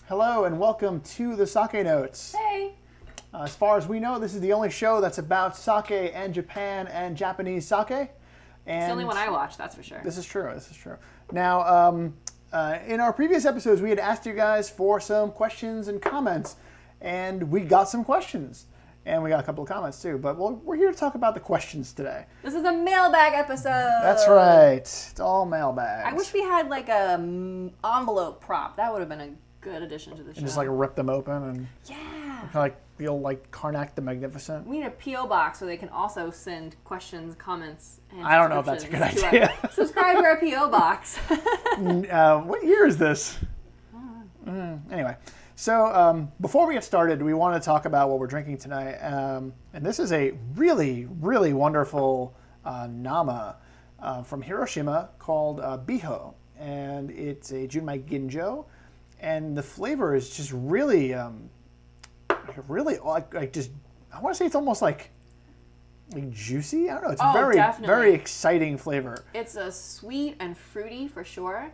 Hello and welcome to the Sake Notes. Hey! As far as we know, this is the only show that's about sake and Japan and Japanese sake. And It's the only one I watch, that's for sure. This is true. Now, in our previous episodes, we had asked you guys for some questions and comments, and we got some questions. And we got a couple of comments too, but we're here to talk about the questions today. This is a mailbag episode! That's right. It's all mailbags. I wish we had like a envelope prop. That would have been a good addition to the show. And just like rip them open and yeah! kind of like feel like Karnak the Magnificent. We need a P.O. box where they can also send questions, comments, and I don't know if that's a good idea. Subscribe to our P.O. box. What year is this? Anyway, so before we get started, we want to talk about what we're drinking tonight. And this is a really, really wonderful nama from Hiroshima called Biho. And it's a Junmai Ginjo. And the flavor is just really, really like just, I want to say it's almost like juicy. I don't know. It's definitely. very exciting flavor. It's a sweet and fruity for sure,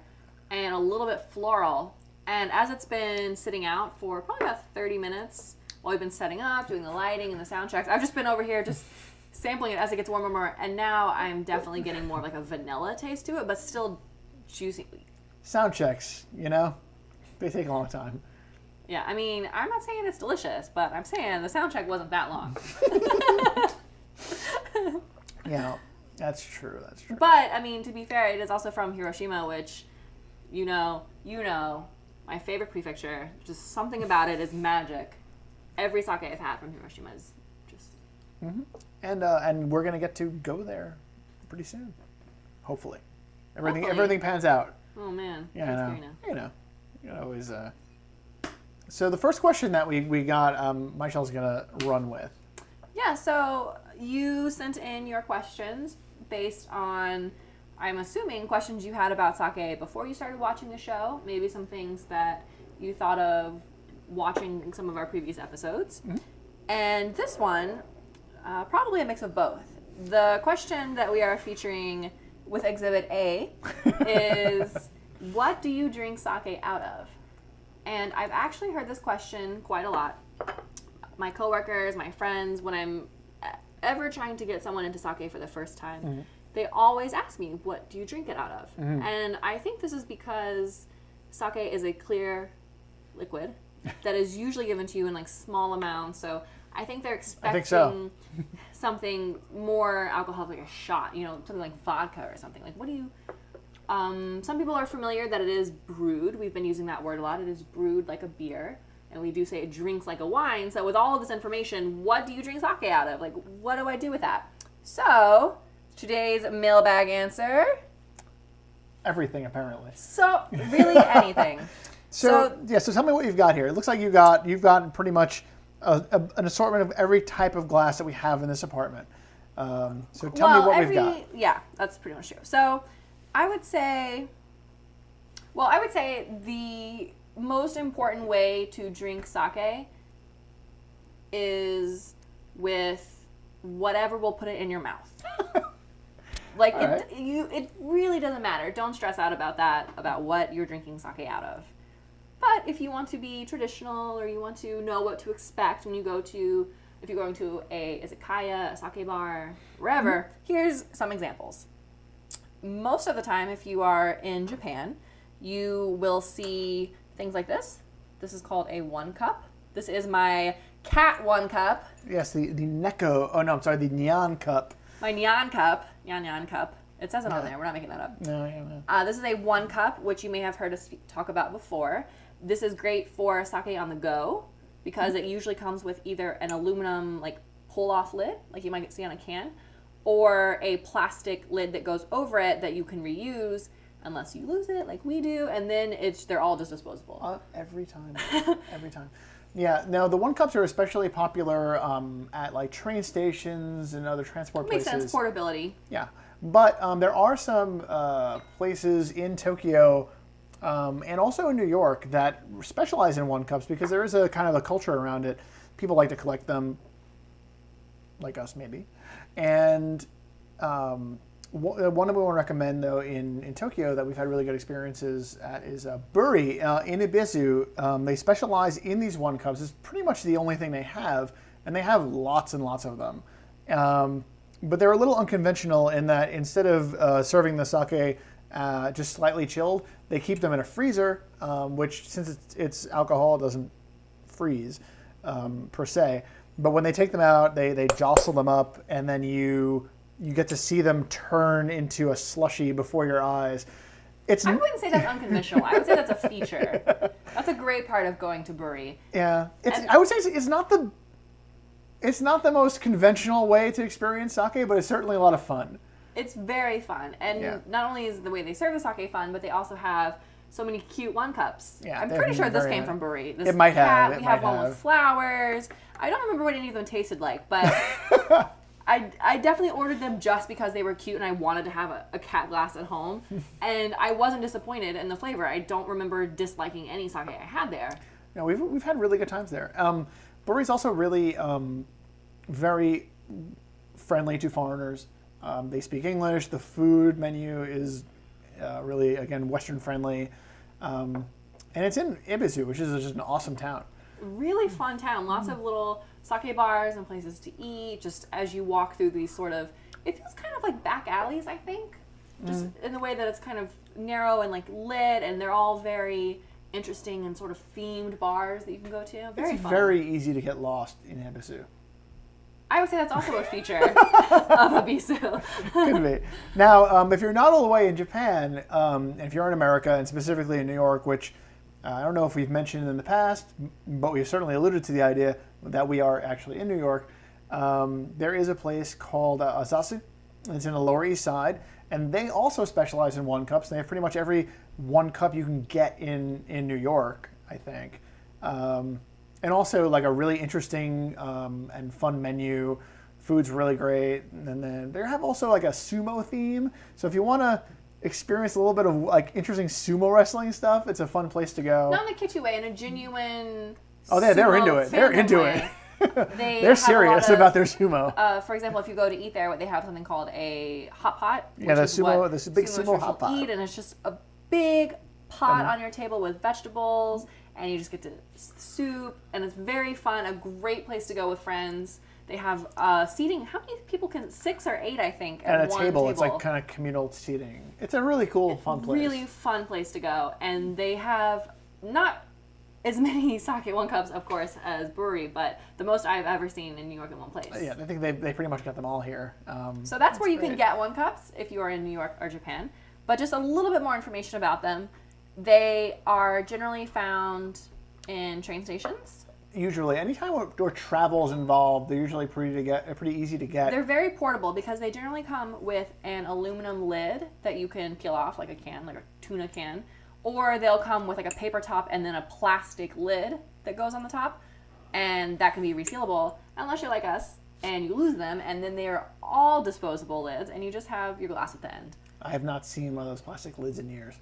and a little bit floral. And as it's been sitting out for probably about 30 minutes while we've been setting up, doing the lighting and the sound checks, I've just been over here just sampling it as it gets warmer and more. And now I'm definitely getting more of like a vanilla taste to it, but still juicy. Sound checks, you know, they take a long time. Yeah, I mean, I'm not saying it's delicious, but I'm saying the sound check wasn't that long. Yeah, that's true. But, I mean, to be fair, it is also from Hiroshima, which, you know, my favorite prefecture. Just something about it is magic. Every sake I've had from Hiroshima is just... Mm-hmm. And we're going to get to go there pretty soon. Hopefully. Everything pans out. Oh, man. Yeah, That's scary now. You can always... So the first question that we got, Michelle's going to run with. Yeah, so you sent in your questions based on, I'm assuming, questions you had about sake before you started watching the show. Maybe some things that you thought of watching some of our previous episodes. Mm-hmm. And this one, probably a mix of both. The question that we are featuring with Exhibit A is, what do you drink sake out of? And I've actually heard this question quite a lot. My coworkers, my friends, when I'm ever trying to get someone into sake for the first time, mm-hmm. they always ask me, what do you drink it out of? Mm-hmm. And I think this is because sake is a clear liquid that is usually given to you in like small amounts. So I think they're expecting something more alcoholic, like a shot, you know, something like vodka or something. Like, what do you... some people are familiar that it is brewed. We've been using that word a lot. It is brewed like a beer. And we do say it drinks like a wine. So with all of this information, what do you drink sake out of? Like, what do I do with that? So, today's mailbag answer. Everything, apparently. So, really anything. So tell me what you've got here. It looks like you've got pretty much an assortment of every type of glass that we have in this apartment. So tell me what we've got. Yeah, that's pretty much true. So, I would say the most important way to drink sake is with whatever will put it in your mouth. Like, it really doesn't matter. Don't stress out about that, about what you're drinking sake out of. But if you want to be traditional or you want to know what to expect when you go to, if you're going to a izakaya, a sake bar, wherever, mm-hmm. here's some examples. Most of the time, if you are in Japan, you will see things like this. This is called a 1 cup. This is my cat 1 cup. Yes, the Neko. Oh no, I'm sorry, the Nyan cup. My Nyan cup. Nyan cup. It says it on there. We're not making that up. No. This is a 1 cup, which you may have heard us talk about before. This is great for sake on the go because it usually comes with either an aluminum like pull-off lid, like you might see on a can, or a plastic lid that goes over it that you can reuse unless you lose it like we do, and then they're all just disposable. Every time. Yeah, now the 1 cups are especially popular at like train stations and other transport places. Makes sense, portability. Yeah, but there are some places in Tokyo and also in New York that specialize in 1 cups because there is a kind of a culture around it. People like to collect them, like us maybe, and One that we want to recommend, though, in Tokyo that we've had really good experiences at is Buri in Ibisu. They specialize in these one cups. It's pretty much the only thing they have, and they have lots and lots of them. But they're a little unconventional in that instead of serving the sake just slightly chilled, they keep them in a freezer, which since it's alcohol, it doesn't freeze per se. But when they take them out, they jostle them up, and then you get to see them turn into a slushy before your eyes. I wouldn't say that's unconventional. I would say that's a feature. That's a great part of going to Buri. Yeah, I would say it's not the most conventional way to experience sake, but it's certainly a lot of fun. It's very fun, and not only is the way they serve the sake fun, but they also have so many cute one cups. Yeah, I'm pretty sure this came from Buri. It might have. We have one with flowers. I don't remember what any of them tasted like, but I definitely ordered them just because they were cute and I wanted to have a cat glass at home. And I wasn't disappointed in the flavor. I don't remember disliking any sake I had there. No, we've had really good times there. Buri's also really very friendly to foreigners. They speak English. The food menu is really, again, Western friendly. And it's in Ibisu, which is just an awesome town. Really fun town. Lots of little sake bars and places to eat. Just as you walk through these sort of, it feels kind of like back alleys, I think. Just in the way that it's kind of narrow and like lit, and they're all very interesting and sort of themed bars that you can go to. Very fun. Very easy to get lost in Ibisu. I would say that's also a feature of Ibisu. Could be. Now, if you're not all the way in Japan, if you're in America, and specifically in New York, which I don't know if we've mentioned in the past, but we've certainly alluded to the idea that we are actually in New York, there is a place called Asasu. It's in the Lower East Side, and they also specialize in one cups. They have pretty much every one cup you can get in New York, I think. And also like a really interesting and fun menu. Food's really great. And then they have also like a sumo theme. So if you want to experience a little bit of like interesting sumo wrestling stuff, it's a fun place to go. Not in a kitschy way, in a genuine they're into it. They're into way. it. They're serious about their sumo. For example, if you go to eat there, they have something called a hot pot. Yeah, the big sumo hot pot. Eat, and it's just a big pot on your table with vegetables, and you just get to soup, and it's very fun. A great place to go with friends. They have seating. How many people can? 6 or 8, I think. At a table. It's like kind of communal seating. It's a really cool, fun place. Really fun place to go, and they have not as many sake one cups, of course, as Buri, but the most I've ever seen in New York in one place. Yeah, I think they pretty much got them all here. So that's where you can get one cups if you are in New York or Japan. But just a little bit more information about them. They are generally found in train stations. Usually, anytime where travel is involved, they're usually pretty easy to get. They're very portable because they generally come with an aluminum lid that you can peel off like a can, like a tuna can. Or they'll come with like a paper top and then a plastic lid that goes on the top. And that can be resealable unless you're like us and you lose them. And then they are all disposable lids and you just have your glass at the end. I have not seen one of those plastic lids in years.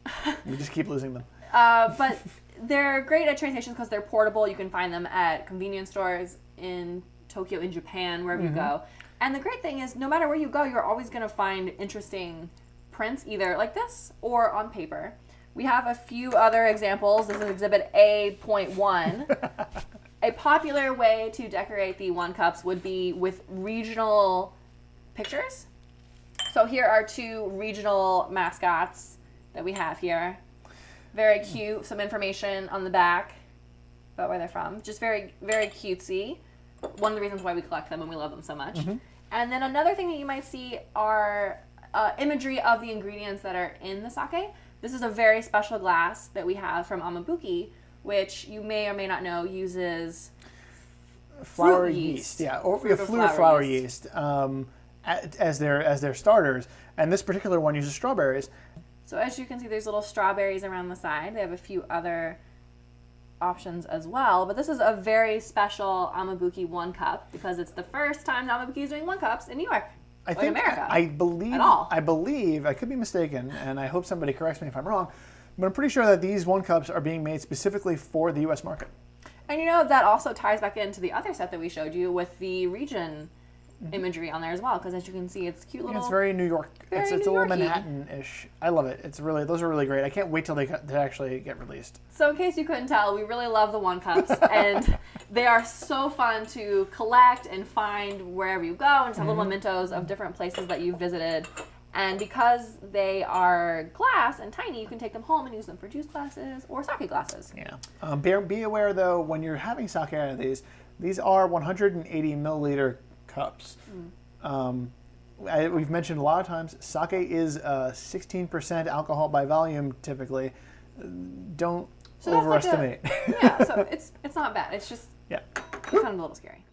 You just keep losing them. But they're great at train stations because they're portable. You can find them at convenience stores in Tokyo, in Japan, wherever you go. And the great thing is, no matter where you go, you're always going to find interesting prints, either like this or on paper. We have a few other examples. This is exhibit A.1. A popular way to decorate the one cups would be with regional pictures. So here are 2 regional mascots that we have here. Very cute. Some information on the back about where they're from. Just very, very cutesy. One of the reasons why we collect them and we love them so much. And then another thing that you might see are imagery of the ingredients that are in the sake. This is a very special glass that we have from Amabuki, which you may or may not know uses flour fruit yeast. Yeah, or flour yeast as their starters. And this particular one uses strawberries. So as you can see, there's little strawberries around the side. They have a few other options as well, but this is a very special Amabuki one cup because it's the first time Amabuki is doing one cups in New York. I think America. I believe, I could be mistaken, and I hope somebody corrects me if I'm wrong, but I'm pretty sure that these one cups are being made specifically for the U.S. market. And you know, that also ties back into the other set that we showed you with the region imagery on there as well, because as you can see, it's cute little. It's very New York. Very It's a New little York-y. Manhattan-ish. I love it. Those are really great. I can't wait till they actually get released. So in case you couldn't tell, we really love the one cups, and they are so fun to collect and find wherever you go, and just have little mementos of different places that you've visited. And because they are glass and tiny, you can take them home and use them for juice glasses or sake glasses. Yeah. Be aware though, when you're having sake out of these are 180 milliliter cups. We've mentioned a lot of times, sake is 16% alcohol by volume typically. Don't So that's overestimate. yeah, so it's not bad. It's just Yeah. kind of a little scary.